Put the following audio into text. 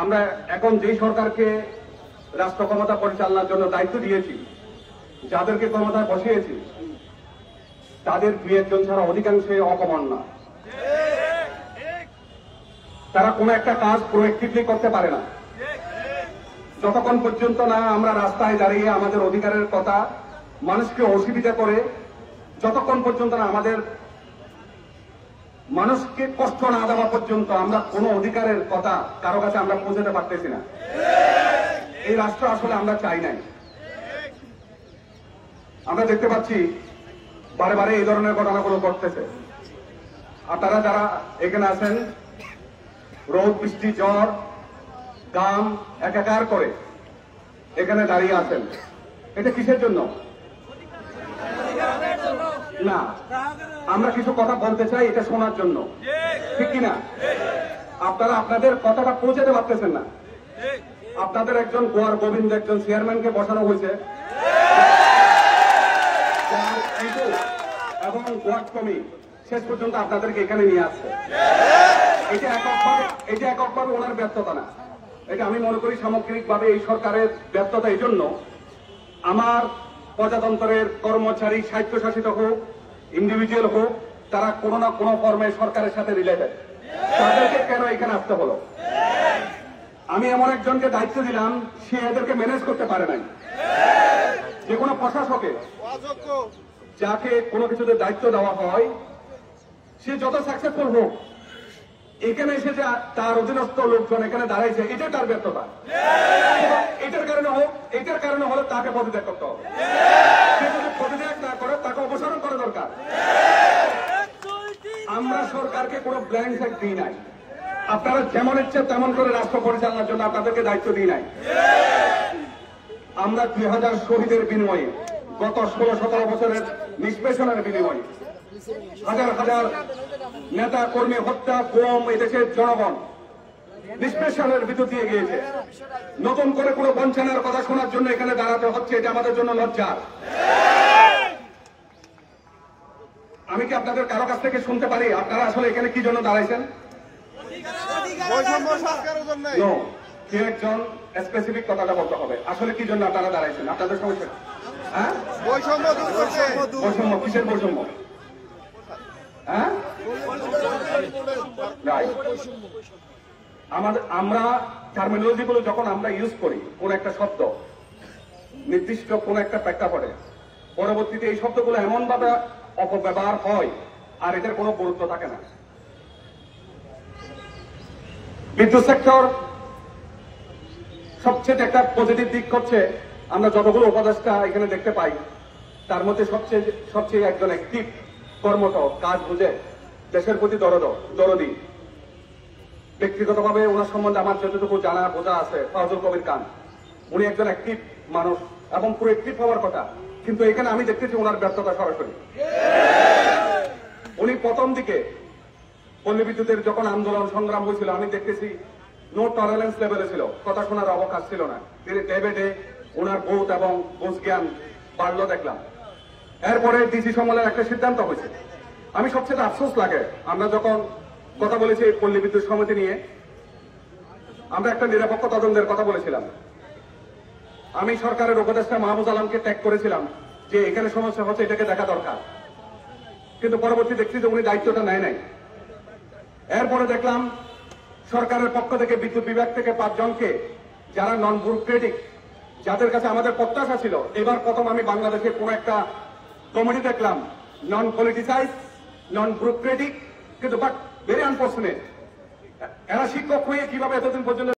আমরা এখন যেই সরকারকে রাষ্ট্র ক্ষমতা পরিচালনার জন্য দায়িত্ব দিয়েছি, যাদেরকে ক্ষমতায় বসিয়েছি, তাদের দুই একজন ছাড়া অধিকাংশই অকমন না। তারা কোনো একটা কাজ প্রোঅ্যাক্টিভলি করতে পারে না। যতক্ষণ পর্যন্ত না আমরা রাস্তায় দাঁড়িয়ে আমাদের অধিকারের কথা মানুষকে অসুবিধা করে, যতক্ষণ পর্যন্ত না আমাদের মানুষকে কষ্ট না দেওয়া পর্যন্ত আমরা কোনো অধিকারের কথা কারো কাছে আমরা পৌঁছাতে পারতেছি না। এই রাষ্ট্র আসলে আমরা চাই নাই। আমরা দেখতে পাচ্ছি বারে বারে এই ধরনের ঘটনাগুলো ঘটতেছে। আপনারা যারা এখানে আছেন, রোদ বৃষ্টি ঝড় গাম একাকার করে এখানে দাঁড়িয়ে আছেন, এটা কিসের জন্য? না, আমরা কিছু কথা বলতে চাই, এটা শোনার জন্য, ঠিক কিনা? আপনারা আপনাদের কথাটা পৌঁছাতে পারতেছেন না। আপনাদের একজন গোয়ার গোবিন্দ একজন চেয়ারম্যানকে বসানো হয়েছে এবং গোয়ার কমি শেষ পর্যন্ত আপনাদেরকে এখানে নিয়ে আসছে। এটা এককভাবে ওনার ব্যর্থতা না, এটা আমি মনে করি সামগ্রিকভাবে এই সরকারের ব্যর্থতা। এই জন্য আমার প্রজাতন্ত্রের কর্মচারী স্বায়ত্তশাসিত হোক, ইন্ডিভিজুয়াল হোক, তারা কোনো না কোনো ফর্মে সরকারের সাথে রিলেটেড। তাদেরকে কেন এখানে আসতে হলো? আমি এমন একজনকে দায়িত্ব দিলাম, সে এদেরকে ম্যানেজ করতে পারে নাই। যে কোনো প্রশাসকে যাকে কোনো কিছুতে দায়িত্ব দেওয়া হয়, সে যত সাকসেসফুল হোক, এখানে এসে যে তার অধীনস্থ লোকজন এখানে দাঁড়াইছে, এটাই তার ব্যর্থতা। এটার কারণে হলে তাকে পদত্যাগ করতে হবে। সে যদি পদত্যাগ না করে, তাকে অপসারণ করা দরকার। আমরা সরকারকে কোনো ব্ল্যাঙ্ক চেক দিই নাই। আপনারা যেমন ইচ্ছে তেমন করে রাষ্ট্র পরিচালনার জন্য আপনাদেরকে দায়িত্ব দিই নাই। আমরা 2000 শহীদের বিনিময়ে, গত 16-17 বছরের নিষ্পেষণের বিনিময়ে, হাজার হাজার নেতা কর্মী হত্যা, কম এদেশের জনগণ নিষ্পেষণের ভিতর দিয়ে গিয়েছে। নতুন করে কোনো বঞ্চনার কথা শোনার জন্য এখানে দাঁড়াতে হচ্ছে, এটা আমাদের জন্য লজ্জা। আমি কি আপনাদের কারো কাছ থেকে শুনতে পারি আপনারা আসলে এখানে কি জন্য দাঁড়াইছেন? কেউ একজন স্পেসিফিক কথাটা বলতে হবে, আসলে কি জন্য আপনারা দাঁড়াইছেন? আপনাদের সমস্যা? হ্যাঁ, বৈষম্য। কিসের বৈষম্য? হ্যাঁ, আমরা টার্মিনোলজি গুলো যখন আমরা ইউজ করি, কোন একটা শব্দ নির্দিষ্ট কোন একটা প্রেক্ষাপটে, পরবর্তীতে এই শব্দগুলো এমন ভাবে অপব্যবহার হয় আর এটার কোনো গুরুত্ব থাকে না। বিদ্যুৎ সেক্টর সবচেয়ে একটা পজিটিভ দিক হচ্ছে, আমরা যতগুলো উপদেষ্টা এখানে দেখতে পাই, তার মধ্যে সবচেয়ে একজন অ্যাক্টিভ, কর্মঠ, কাজ বুঝে, দেশের প্রতি দরদি। ব্যক্তিগতভাবে ওনার সম্বন্ধে আমার যতটুকু জানা বোঝা আছে, ফজল কবির খান, উনি একজন অ্যাক্টিভ মানুষ এবং পুরো অ্যাক্টিভ হওয়ার কথা, কিন্তু এখানে আমি দেখতেছি ওনার ব্যর্থতা সরাসরি। উনি প্রথম দিকে পল্লী বিদ্যুতের যখন আন্দোলন সংগ্রাম হয়েছিল, আমি দেখতেছি নো টলারেন্স লেভেলে ছিল, কথা শোনার অবকাশ ছিল না। তিনি ডে বাই ডে ওনার বোধ এবং বোঝ জ্ঞান বাড়লো দেখলাম। এরপরে ডিসি সম্মেলনের একটা সিদ্ধান্ত হয়েছে। আমি সবচেয়ে আফসোস লাগে, আমরা যখন কথা বলেছি পল্লী বিদ্যুৎ সমিতি নিয়ে, আমরা একটা নিরপেক্ষ তদন্তের কথা বলেছিলাম। আমি সরকারের উপদেষ্টা মাহমুদ আলমকে ট্যাগ করেছিলাম যে এখানে সমস্যা হচ্ছে, এটাকে দেখা দরকার, কিন্তু পরবর্তী দেখছি যে উনি দায়িত্বটা নেয় নাই। এরপরে দেখলাম সরকারের পক্ষ থেকে বিদ্যুৎ বিভাগ থেকে 5 জনকে, যারা নন ব্যুরোক্রেটিক, যাদের কাছে আমাদের প্রত্যাশা ছিল, এবার প্রথম আমি বাংলাদেশের কোন একটা কমিটি দেখলাম নন পলিটিসাইজ, নন ব্যুরোক্রেটিক, কিন্তু বাট ভেরি আনফর্চুনেট, এরা শিক্ষক হয়ে কিভাবে এতদিন পর্যন্ত